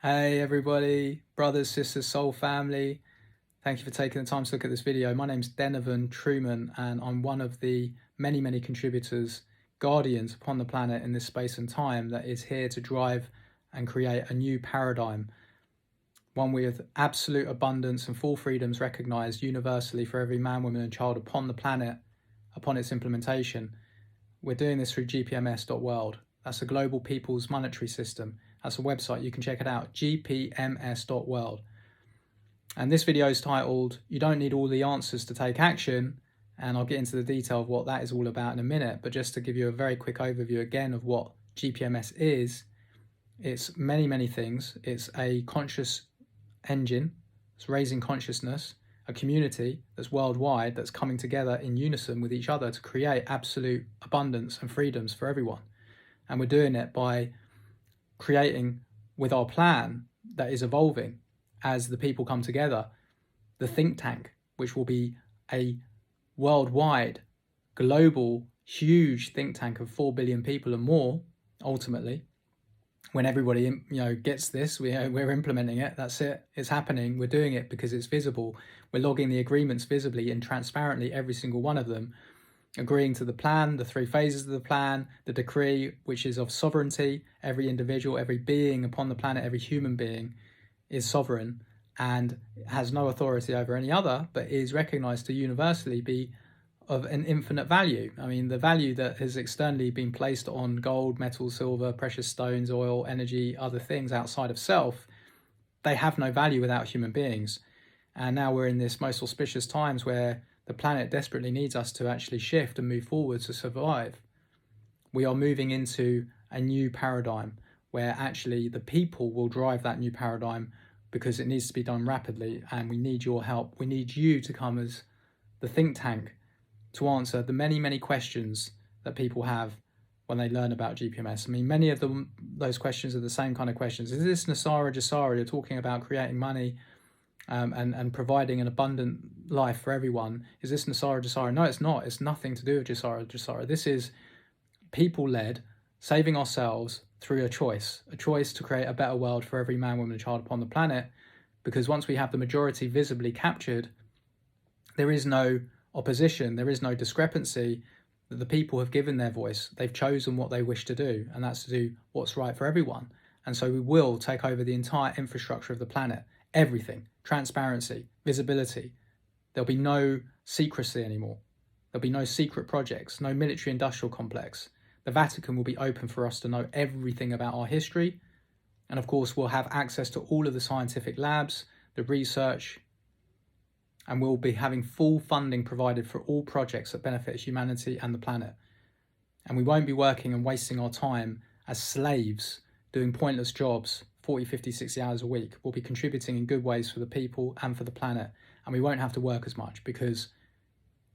Hey everybody, brothers, sisters, soul family. Thank you for taking the time to look at this video. My name's Denovan Truman and I'm one of the many contributors, guardians upon the planet in this space and time that is here to drive and create a new paradigm. One with absolute abundance and full freedoms recognized universally for every man, woman and child upon the planet, upon its implementation. We're doing this through Gpms.World. That's a global people's monetary system. That's a website, you can check it out, Gpms.World. And this video is titled, You Don't Need All the Answers to Take Action, and I'll get into the detail of what that is all about in a minute, but just to give you a very quick overview again of what GPMS is, it's many things. It's a conscious engine, it's raising consciousness, a community that's worldwide that's coming together in unison with each other to create absolute abundance and freedoms for everyone. And we're doing it by creating with our plan that is evolving as the people come together, the think tank, which will be a worldwide, global, huge think tank of 4 billion people and more, ultimately. When everybody gets this, we're implementing it. That's it. It's happening. We're doing it because it's visible. We're logging the agreements visibly and transparently, every single one of them, agreeing to the plan, the 3 phases of the plan, the decree, which is of sovereignty. Every individual, every being upon the planet, every human being is sovereign and has no authority over any other, but is recognized to universally be of an infinite value. I mean, the value that has externally been placed on gold, metal, silver, precious stones, oil, energy, other things outside of self, they have no value without human beings. And now we're in this most auspicious times where the planet desperately needs us to actually shift and move forward to survive. We are moving into a new paradigm where actually the people will drive that new paradigm because it needs to be done rapidly, and we need your help. We need you to come as the think tank to answer the many questions that people have when they learn about GPMS. I mean, many of those questions are the same kind of questions. Is this Nasara Jasara? You're talking about creating money and providing an abundant life for everyone. Is this Nasara Jasara? No, it's not. It's nothing to do with Jasara Jasara. This is people-led, saving ourselves through a choice to create a better world for every man, woman and child upon the planet. Because once we have the majority visibly captured, there is no opposition, there is no discrepancy, that the people have given their voice. They've chosen what they wish to do, and that's to do what's right for everyone. And so we will take over the entire infrastructure of the planet, everything, transparency, visibility. There'll be no secrecy anymore. There'll be no secret projects, no military industrial complex. The Vatican will be open for us to know everything about our history. And of course, we'll have access to all of the scientific labs, the research, and we'll be having full funding provided for all projects that benefit humanity and the planet. And we won't be working and wasting our time as slaves doing pointless jobs 40, 50, 60 hours a week. We'll be contributing in good ways for the people and for the planet. And we won't have to work as much because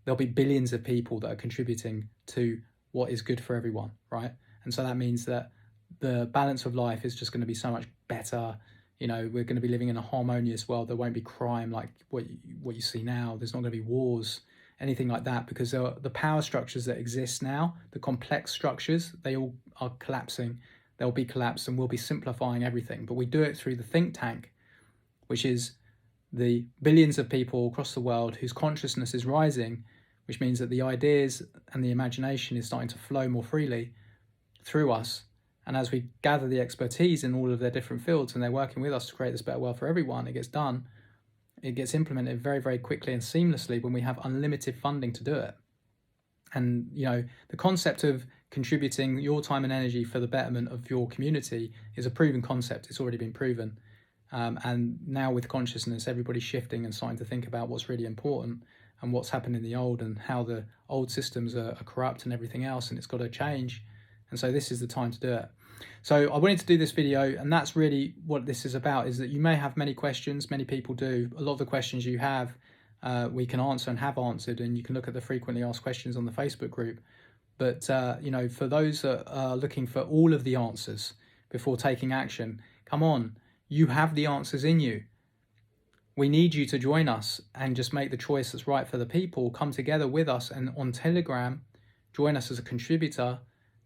there'll be billions of people that are contributing to what is good for everyone, right? And so that means that the balance of life is just going to be so much better. We're going to be living in a harmonious world. There won't be crime like what you see now. There's not going to be wars, anything like that, because the power structures that exist now, the complex structures, they all are collapsing. They'll be collapsed, and we'll be simplifying everything. But we do it through the think tank, which is the billions of people across the world whose consciousness is rising, which means that the ideas and the imagination is starting to flow more freely through us. And as we gather the expertise in all of their different fields and they're working with us to create this better world for everyone, it gets done. It gets implemented very quickly and seamlessly when we have unlimited funding to do it. And, the concept of contributing your time and energy for the betterment of your community is a proven concept. It's already been proven. And now with consciousness, everybody's shifting and starting to think about what's really important and what's happened in the old and how the old systems are corrupt and everything else, and it's got to change. And so this is the time to do it. So I wanted to do this video, and that's really what this is about, is that you may have many questions, many people do. A lot of the questions you have, we can answer and have answered, and you can look at the frequently asked questions on the Facebook group. But, for those that are looking for all of the answers before taking action, come on, you have the answers in you. We need you to join us and just make the choice that's right for the people. Come together with us and on Telegram, join us as a contributor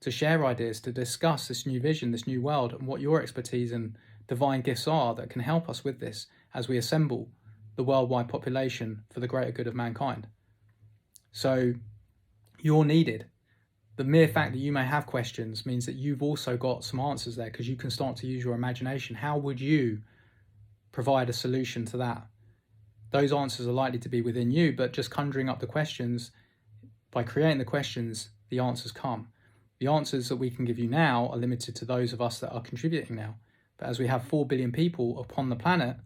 to share ideas, to discuss this new vision, this new world, and what your expertise and divine gifts are that can help us with this as we assemble the worldwide population for the greater good of mankind. So you're needed. The mere fact that you may have questions means that you've also got some answers there, because you can start to use your imagination. How would you provide a solution to that? Those answers are likely to be within you, but just conjuring up the questions, by creating the questions, the answers come. The answers that we can give you now are limited to those of us that are contributing now. But as we have 4 billion people upon the planet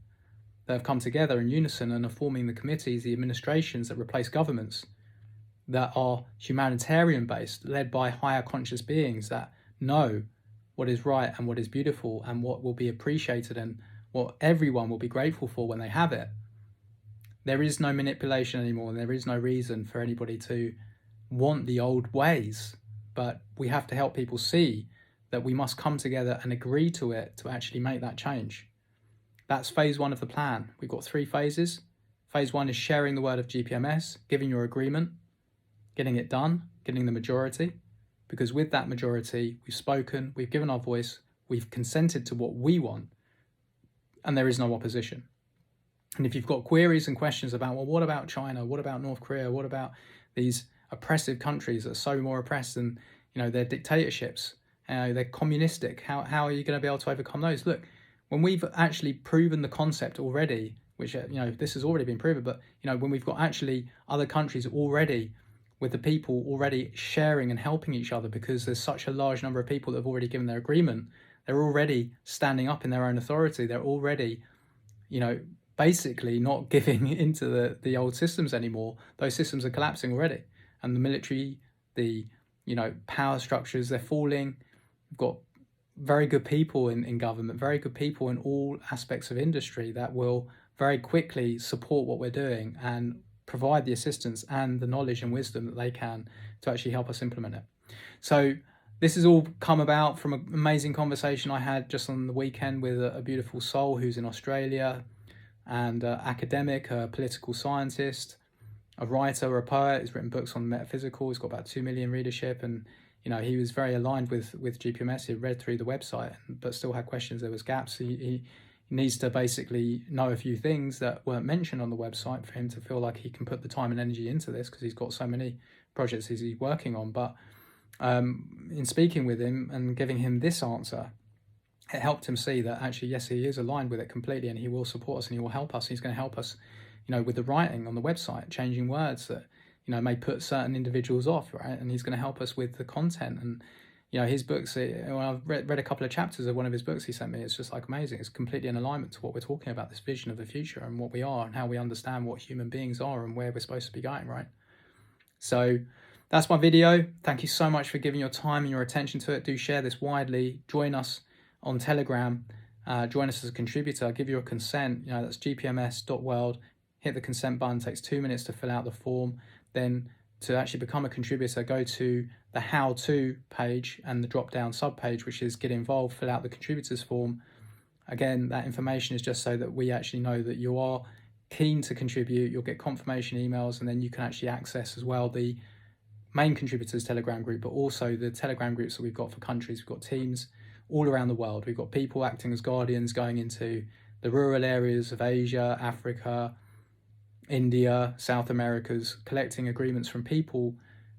that have come together in unison and are forming the committees, the administrations that replace governments, that are humanitarian based, led by higher conscious beings that know what is right and what is beautiful and what will be appreciated and what everyone will be grateful for when they have it. There is no manipulation anymore, and there is no reason for anybody to want the old ways, but we have to help people see that we must come together and agree to it to actually make that change. That's phase 1 of the plan. We've got 3 phases. Phase 1 is sharing the word of GPMS, giving your agreement, getting it done, getting the majority, because with that majority, we've spoken, we've given our voice, we've consented to what we want, and there is no opposition. And if you've got queries and questions about, well, what about China? What about North Korea? What about these oppressive countries that are so more oppressed than, their dictatorships? They're communistic. How are you going to be able to overcome those? Look, when we've actually proven the concept already, which, this has already been proven, but, when we've got actually other countries already with the people already sharing and helping each other, because there's such a large number of people that have already given their agreement, they're already standing up in their own authority. They're already, basically not giving into the old systems anymore. Those systems are collapsing already. And the military, the, power structures, they're falling. We've got very good people in government, very good people in all aspects of industry that will very quickly support what we're doing and provide the assistance and the knowledge and wisdom that they can to actually help us implement it. So this has all come about from an amazing conversation I had just on the weekend with a beautiful soul who's in Australia, and academic, a political scientist, a writer, a poet. He's written books on metaphysical. He's got about 2 million readership, and he was very aligned with GPMS. He read through the website, but still had questions. There was gaps. He needs to basically know a few things that weren't mentioned on the website for him to feel like he can put the time and energy into this, because he's got so many projects he's working on. But in speaking with him and giving him this answer, it helped him see that actually, yes, he is aligned with it completely, and he will support us and he will help us. He's going to help us, with the writing on the website, changing words that, may put certain individuals off, right? And he's going to help us with the content. And, his books, when I've read a couple of chapters of one of his books he sent me, it's just like amazing. It's completely in alignment to what we're talking about, this vision of the future and what we are and how we understand what human beings are and where we're supposed to be going, right? So that's my video. Thank you so much for giving your time and your attention to it. Do share this widely. Join us on Telegram. Join us as a contributor. Give your consent. That's Gpms.World. Hit the consent button. It takes 2 minutes to fill out the form. Then to actually become a contributor, go to the how-to page and the drop-down sub-page, which is get involved, fill out the contributors form. Again, that information is just so that we actually know that you are keen to contribute. You'll get confirmation emails, and then you can actually access as well the main contributors Telegram group, but also the Telegram groups that we've got for countries. We've got teams all around the world. We've got people acting as guardians, going into the rural areas of Asia, Africa, India, South Americas, collecting agreements from people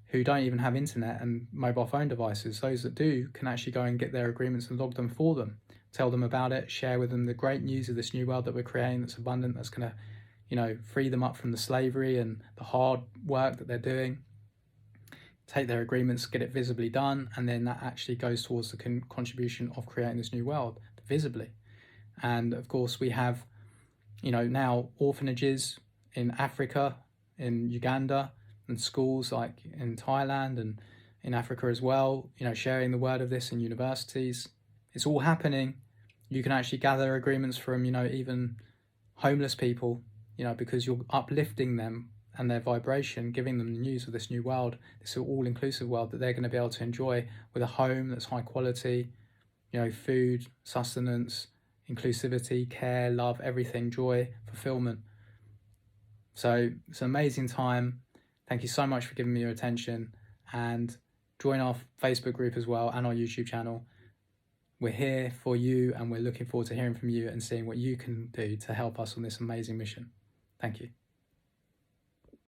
who don't even have internet and mobile phone devices. Those that do can actually go and get their agreements and log them for them, tell them about it, share with them the great news of this new world that we're creating, that's abundant, that's going to, free them up from the slavery and the hard work that they're doing. Take their agreements, get it visibly done, and then that actually goes towards the contribution of creating this new world visibly. And of course we have, now orphanages in Africa, in Uganda, and schools like in Thailand and in Africa as well, sharing the word of this in universities. It's all happening. You can actually gather agreements from, even homeless people, because you're uplifting them and their vibration, giving them the news of this new world, this all-inclusive world that they're going to be able to enjoy with a home that's high quality, food, sustenance, inclusivity, care, love, everything, joy, fulfillment. So it's an amazing time. Thank you so much for giving me your attention, and Join our Facebook group as well and our YouTube channel. We're here for you, and we're looking forward to hearing from you and seeing what you can do to help us on this amazing mission. Thank you.